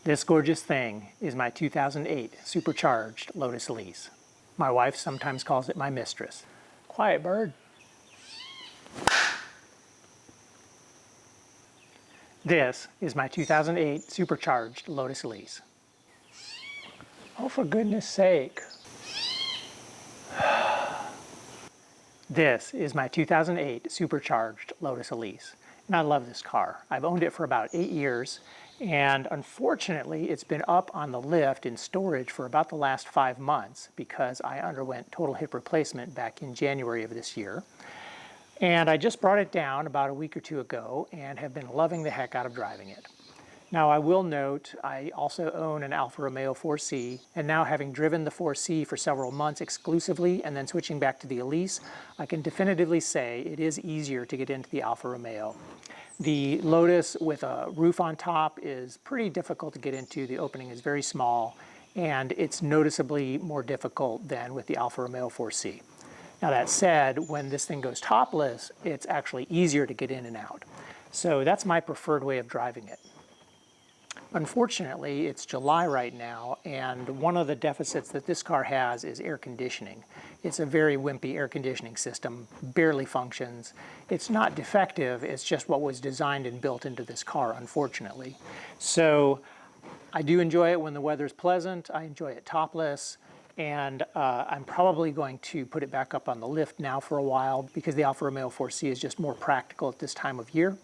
This gorgeous thing is my 2008 supercharged Lotus Elise. My wife sometimes calls it my mistress. Quiet bird. This is my 2008 supercharged Lotus Elise. Oh, for goodness sake. This is my 2008 supercharged Lotus Elise. And I love this car. I've owned it for about 8 years, and unfortunately it's been up on the lift in storage for about the last 5 months because I underwent total hip replacement back in January of this year. And I just brought it down about a week or two ago and have been loving the heck out of driving it. Now I will note I also own an Alfa Romeo 4C, and now having driven the 4C for several months exclusively and then switching back to the Elise, I can definitively say it is easier to get into the Alfa Romeo. The Lotus with a roof on top is pretty difficult to get into. The opening is very small, and it's noticeably more difficult than with the Alfa Romeo 4C. Now that said, when this thing goes topless, it's actually easier to get in and out. So that's my preferred way of driving it. Unfortunately, it's July right now, and one of the deficits that this car has is air conditioning. It's a very wimpy air conditioning system, barely functions. It's not defective, it's just what was designed and built into this car, unfortunately. So I do enjoy it when the weather's pleasant, I enjoy it topless, and I'm probably going to put it back up on the lift now for a while because the Alfa Romeo 4C is just more practical at this time of year.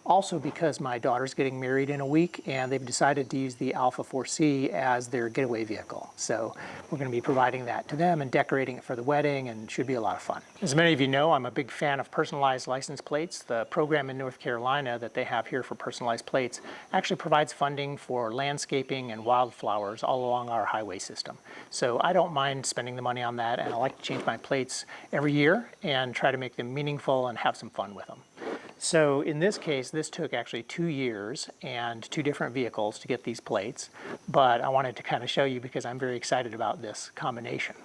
Also because my daughter's getting married in a week and they've decided to use the Alfa 4C as their getaway vehicle. So we're going to be providing that to them and decorating it for the wedding, and should be a lot of fun. As many of you know, I'm a big fan of personalized license plates. The program in North Carolina that they have here for personalized plates actually provides funding for landscaping and wildflowers all along our highway system. So I don't mind spending the money on that, and I like to change my plates every year and try to make them meaningful and have some fun with them. So in this case, this took actually 2 years and 2 different vehicles to get these plates, but I wanted to kind of show you because I'm very excited about this combination.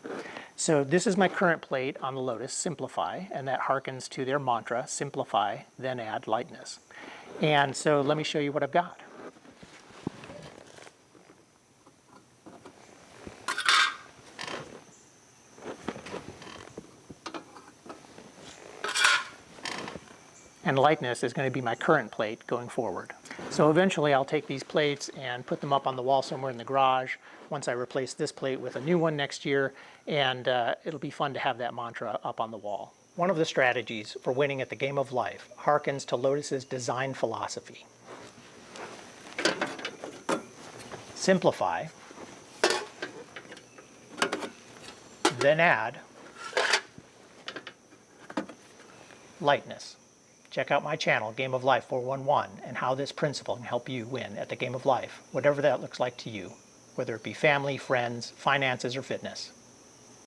So this is my current plate on the Lotus, Simplify, and that harkens to their mantra, simplify, then add lightness. And so let me show you what I've got. And lightness is going to be my current plate going forward. So eventually I'll take these plates and put them up on the wall somewhere in the garage once I replace this plate with a new one next year, and it'll be fun to have that mantra up on the wall. One of the strategies for winning at the game of life harkens to Lotus's design philosophy. Simplify, then add lightness. Check out my channel, Game of Life 411, and how this principle can help you win at the game of life, whatever that looks like to you, whether it be family, friends, finances, or fitness.